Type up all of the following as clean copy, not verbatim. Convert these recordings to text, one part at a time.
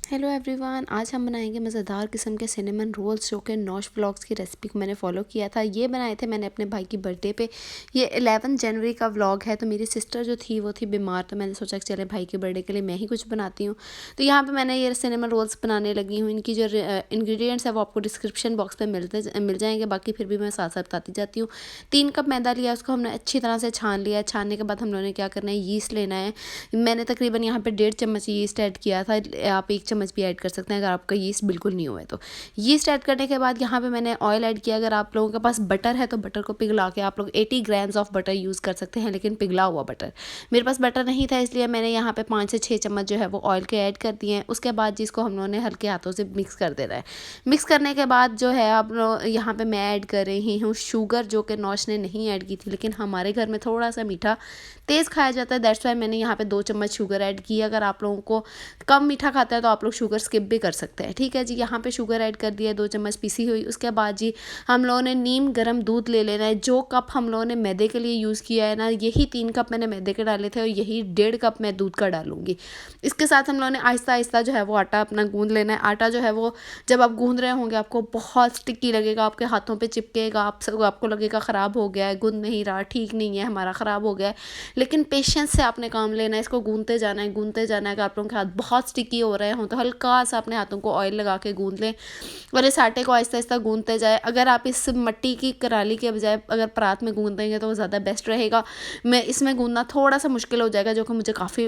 Hello everyone, आज हम बनाएंगे मज़ेदार किस्म के सिनेमन रोल्स जो कि नौश व्लॉग्स की रेसिपी को मैंने फॉलो किया था। ये बनाए थे मैंने अपने भाई की बर्थडे पे। ये 11 जनवरी का व्लॉग है। तो मेरी सिस्टर जो थी वो थी बीमार, तो मैंने सोचा कि चले भाई के बर्थडे के लिए मैं ही कुछ बनाती हूँ। तो यहाँ पे मैंने ये सिनेमन रोल्स बनाने लगी हूँ। इनकी जो इंग्रेडिएंट्स है वो आपको डिस्क्रिप्शन बॉक्स पर मिल जाएंगे, बाकी फिर भी मैं साथ साथ बताती जाती हूँ। 3 कप मैदा लिया, उसको हमने अच्छी तरह से छान लिया है। छानने के बाद हम लोगों ने क्या करना है, यीस्ट लेना है। मैंने तकरीबन यहाँ पे 1.5 चम्मच यीस्ट ऐड किया था। आप 1 चम्मच भी ऐड कर सकते हैं अगर आपका यीस्ट बिल्कुल नहीं हुआ है तो। यीस्ट ऐड करने के बाद यहाँ पे मैंने ऑयल ऐड किया। अगर आप लोगों के पास बटर है तो बटर को पिघला के आप लोग 80 ग्राम्स ऑफ बटर यूज़ कर सकते हैं, लेकिन पिघला हुआ बटर। मेरे पास बटर नहीं था, इसलिए मैंने यहाँ पे 5 से 6 चम्मच जो है वो ऑयल के ऐड कर दिए हैं। उसके बाद जिसको हम लोगों ने हल्के हाथों से मिक्स कर देना है। मिक्स करने के बाद जो है आप लोग यहाँ पे मैं ऐड कर रही हूँ शुगर, जो कि नौश ने नहीं ऐड की थी, लेकिन हमारे घर में थोड़ा सा मीठा तेज़ खाया जाता है, दैट्स वाई मैंने यहाँ पे 2 चम्मच शुगर ऐड की। अगर आप लोगों को कम मीठा खाता है तो आप लोग शुगर स्किप भी कर सकते हैं। ठीक है जी, यहाँ पे शुगर ऐड कर दिया, 2 चम्मच पीसी हुई। उसके बाद जी हम लोगों ने नीम गर्म दूध ले लेना है। जो कप हम लोगों ने मैदे के लिए यूज़ किया है ना, यही 3 कप मैंने मैदे के डाले थे और यही 1.5 कप मैं दूध का डालूंगी। इसके साथ हम लोगों ने आहिस्ता आहिस्ता जो है वो आटा अपना गूंद लेना है। आटा जो है वो जब आप गूंद रहे होंगे आपको बहुत स्टिकी लगेगा, आपके हाथों पे चिपकेगा, आपको लगेगा ख़राब हो गया है, गूंद नहीं रहा, ठीक नहीं है, हमारा ख़राब हो गया है। लेकिन पेशेंस से आपने काम लेना है, इसको गूंदते जाना है, गूंदते जाना है। अगर आप लोगों के हाथ बहुत स्टिकी हो रहे हों तो हल्का सा अपने हाथों को ऑयल लगा के गूंद लें और इस आटे को आहिस्ता आहिस्ता गूंदते जाए। अगर आप इस मिट्टी की कराली के बजाय अगर परात में गूंद देंगे तो वो ज़्यादा बेस्ट रहेगा। मैं इसमें गूंदना थोड़ा सा मुश्किल हो जाएगा, जो कि मुझे काफ़ी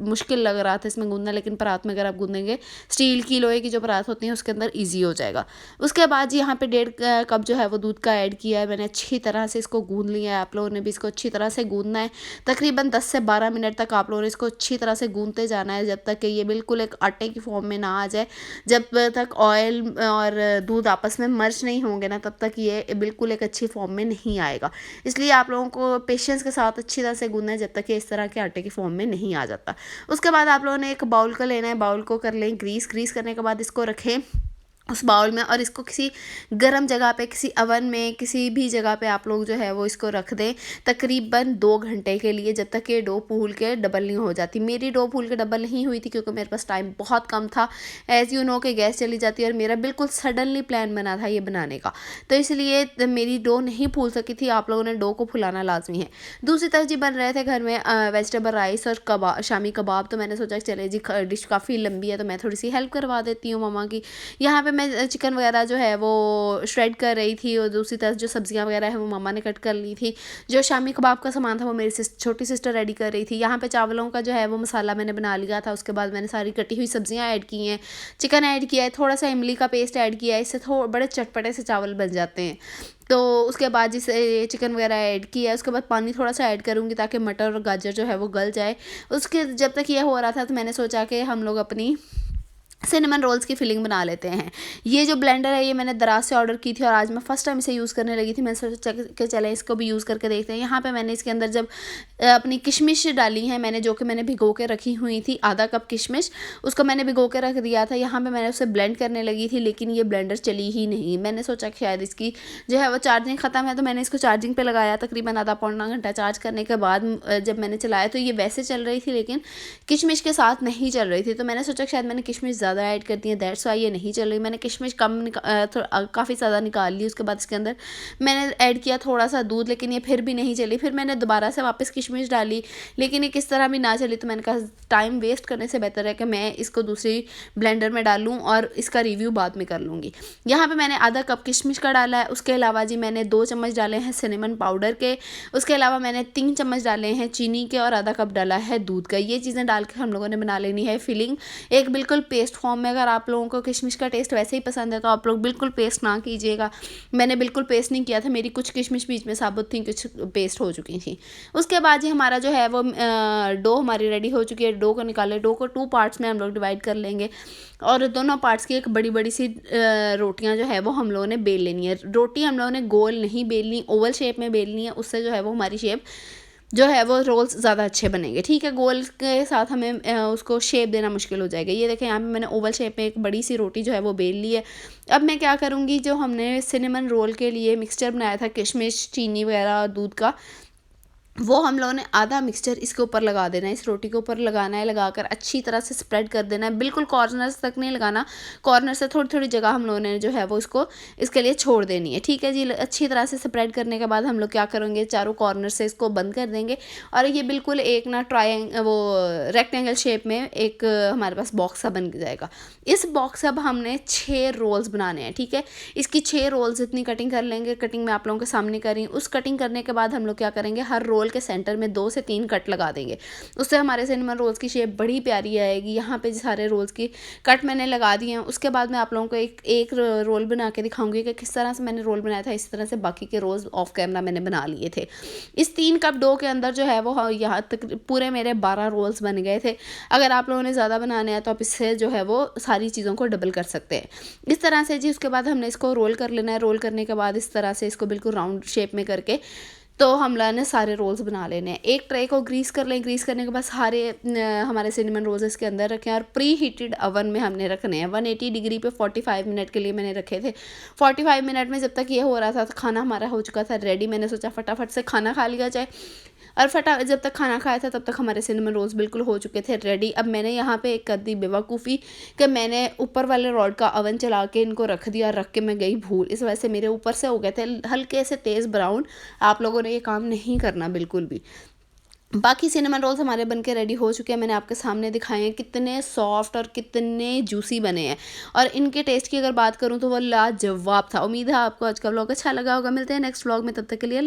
मुश्किल लग रहा था इसमें गूंदना, लेकिन परात में अगर आप गूंदेंगे, स्टील की लोहे की जो परात होती है उसके अंदर ईजी हो जाएगा। उसके बाद यहाँ पे 1.5 कप जो है वो दूध का ऐड किया है मैंने। अच्छी तरह से इसको गूंद लिया है। आप लोगों ने भी इसको अच्छी तरह से गूंदना है। तकरीबन 10 से 12 मिनट तक आप लोगों ने इसको अच्छी तरह से गूंदते जाना है, जब तक कि ये बिल्कुल एक आटे की फॉर्म में ना आ जाए। जब तक ऑयल और दूध आपस में मर्ज नहीं होंगे ना, तब तक ये बिल्कुल एक अच्छी फॉर्म में नहीं आएगा। इसलिए आप लोगों को पेशेंस के साथ अच्छी तरह से गूंदना है, जब तक कि इस तरह के आटे की फॉर्म में नहीं आ जाता। उसके बाद आप लोगों ने एक बाउल का लेना है। बाउल को कर लें ग्रीस करने के बाद इसको रखें उस बाउल में, और इसको किसी गर्म जगह पे, किसी अवन में, किसी भी जगह पे आप लोग जो है वो इसको रख दें तकरीबन 2 घंटे के लिए, जब तक ये डो फूल के डबल नहीं हो जाती। मेरी डो फूल के डबल नहीं हुई थी क्योंकि मेरे पास टाइम बहुत कम था। एज़ यू नो कि गैस चली जाती है और मेरा बिल्कुल सडनली प्लान बना था ये बनाने का, तो इसलिए मेरी डो नहीं फूल सकी थी। आप लोगों ने डो को फुलाना लाजमी है। दूसरी तरफ जी बन रहे थे घर में वेजिटेबल राइस और कबाब, शामी कबाब। तो मैंने सोचा चले जी डिश काफ़ी लंबी है तो मैं थोड़ी सी हेल्प करवा देती हूँ मम्मा की। यहाँ पे मैं चिकन वगैरह जो है वो श्रेड कर रही थी और दूसरी तरफ जो सब्जियां वगैरह है वो मम्मा ने कट कर ली थी। जो शामी कबाब का सामान था वो मेरी छोटी सिस्टर रेडी कर रही थी। यहाँ पे चावलों का जो है वो मसाला मैंने बना लिया था। उसके बाद मैंने सारी कटी हुई सब्जियां ऐड की हैं, चिकन ऐड किया है, थोड़ा सा इमली का पेस्ट ऐड किया है, इससे थोड़े बड़े चटपटे से चावल बन जाते हैं। तो उसके बाद जिसे चिकन वगैरह ऐड किया है, उसके बाद पानी थोड़ा सा ऐड करूँगी ताकि मटर और गाजर जो है वो गल जाए। उसके जब तक ये हो रहा था तो मैंने सोचा कि हम लोग अपनी सिनेमन रोल्स की फिलिंग बना लेते हैं। ये जो ब्लेंडर है ये मैंने दराज से ऑर्डर की थी और आज मैं फ़र्स्ट टाइम इसे यूज़ करने लगी थी। मैंने सोचा कि चले इसको भी यूज़ करके देखते हैं। यहाँ पे मैंने इसके अंदर जब अपनी किशमिश डाली है मैंने, जो कि मैंने भिगो के रखी हुई थी, आधा कप किशमिश, उसको मैंने भिगो के रख दिया था। यहाँ पे मैंने उसे ब्लेंड करने लगी थी, लेकिन ये ब्लेंडर चली ही नहीं। मैंने सोचा कि शायद इसकी जो है वो चार्जिंग ख़त्म है, तो मैंने इसको चार्जिंग पे लगाया। तकरीबन आधा पौना घंटा चार्ज करने के बाद जब मैंने चलाया तो ये वैसे चल रही थी, लेकिन किशमिश के साथ नहीं चल रही थी। तो मैंने सोचा कि शायद मैंने किशमिश ज़्यादा ऐड कर दी है, दैट्स वाई ये नहीं चल रही। मैंने किशमिश कम काफ़ी ज़्यादा निकाल ली। उसके बाद इसके अंदर मैंने ऐड किया थोड़ा सा दूध, लेकिन ये फिर भी नहीं चली। फिर मैंने दोबारा से वापस किशमिश डाली, लेकिन ये किस तरह भी ना चली। तो मैंने कहा टाइम वेस्ट करने से बेहतर है कि मैं इसको दूसरी ब्लेंडर में डालूँ और इसका रिव्यू बाद में कर लूँगी। यहाँ पे मैंने आधा कप किशमिश का डाला है। उसके अलावा जी मैंने 2 चम्मच डाले हैं सिनेमन पाउडर के। उसके अलावा मैंने 3 चम्मच डाले हैं चीनी के और आधा कप डाला है दूध का। ये चीज़ें डाल के हम लोगों ने बना लेनी है फिलिंग, एक बिल्कुल पेस्ट फॉर्म में। अगर आप लोगों को किशमिश का टेस्ट वैसे ही पसंद है तो आप लोग बिल्कुल पेस्ट ना कीजिएगा। मैंने बिल्कुल पेस्ट नहीं किया था, मेरी कुछ किशमिश बीच में साबुत थी, कुछ पेस्ट हो चुकी थी। उसके बाद जी हमारा जो है वो डो हमारी रेडी हो चुकी है। डो को निकाले, डो को 2 पार्ट्स में हम लोग डिवाइड कर लेंगे और दोनों पार्ट्स की एक बड़ी बड़ी सी रोटियां जो है वो हम लोगों ने बेल लेनी है। रोटी हम लोगों ने गोल नहीं बेलनी, ओवल शेप में बेलनी है, उससे जो है वो हमारी शेप जो है वो रोल्स ज़्यादा अच्छे बनेंगे। ठीक है, गोल के साथ हमें उसको शेप देना मुश्किल हो जाएगा। ये देखें यहाँ पे मैंने ओवल शेप में एक बड़ी सी रोटी जो है वो बेल ली है। अब मैं क्या करूँगी, जो हमने सिनेमन रोल के लिए मिक्सचर बनाया था किशमिश, चीनी वगैरह और दूध का, वो हम लोगों ने आधा मिक्सचर इसके ऊपर लगा देना है, इस रोटी के ऊपर लगाना है, लगाकर अच्छी तरह से स्प्रेड कर देना है, बिल्कुल कॉर्नर्स तक नहीं लगाना, कॉर्नर से थोड़ी थोड़ी जगह हम लोगों ने जो है वो इसको इसके लिए छोड़ देनी है। ठीक है जी, अच्छी तरह से स्प्रेड करने के बाद हम लोग क्या करेंगे, चारों कॉर्नर से इसको बंद कर देंगे और ये बिल्कुल एक ना वो रेक्टेंगल शेप में एक हमारे पास बॉक्स सा बन जाएगा। इस बॉक्स अब हमने 6 रोल्स बनाने हैं। ठीक है, इसकी 6 रोल्स इतनी कटिंग कर लेंगे, कटिंग मैं आप लोगों के सामने करी। उस कटिंग करने के बाद हम लोग क्या करेंगे, हर रोल के सेंटर में 2 से 3 कट लगा देंगे, उससे हमारे सिनेमन रोल्स की शेप बड़ी प्यारी आएगी। यहाँ पे सारे रोल्स की कट मैंने लगा दिए हैं। उसके बाद मैं आप लोगों को एक रोल बना के दिखाऊंगी कि किस तरह से मैंने रोल बनाया था, इसी तरह से बाकी के रोल्स ऑफ कैमरा मैंने बना लिए थे। इस 3 कप डो के अंदर जो है वो यहाँ तक पूरे मेरे 12 रोल्स बन गए थे। अगर आप लोगों ने ज़्यादा बनाने हैं तो आप इससे जो है वो सारी चीज़ों को डबल कर सकते हैं इस तरह से जी। उसके बाद हमने इसको रोल कर लेना है। रोल करने के बाद इस तरह से इसको बिल्कुल राउंड शेप में करके तो हम लोगों ने सारे रोल्स बना लेने हैं। एक ट्रे को ग्रीस कर लें, ग्रीस करने के बाद सारे हमारे सिनेमन रोल्स इसके अंदर रखें और प्री हीटेड ओवन में हमने रखने हैं। 180 डिग्री पे 45 मिनट के लिए मैंने रखे थे। 45 मिनट में जब तक ये हो रहा था तो खाना हमारा हो चुका था रेडी। मैंने सोचा फटाफट से खाना खा लिया जाए और जब तक खाना खाया था तब तक हमारे सिनेमन रोल्स बिल्कुल हो चुके थे रेडी। अब मैंने यहाँ पे एक कर दी बेवकूफ़ी कि मैंने ऊपर वाले रॉड का ओवन चला के इनको रख दिया, रख के मैं गई भूल, इस वजह से मेरे ऊपर से हो गए थे हल्के से तेज़ ब्राउन। आप लोगों ने ये काम नहीं करना बिल्कुल भी। बाकी सिनेमन रोल्स हमारे बनके रेडी हो चुके हैं, मैंने आपके सामने दिखाए हैं कितने सॉफ्ट और कितने जूसी बने हैं। और इनके टेस्ट की अगर बात करूं तो वो लाजवाब था। उम्मीद है आपको आज का व्लॉग अच्छा लगा होगा। मिलते हैं नेक्स्ट व्लॉग में, तब तक के लिए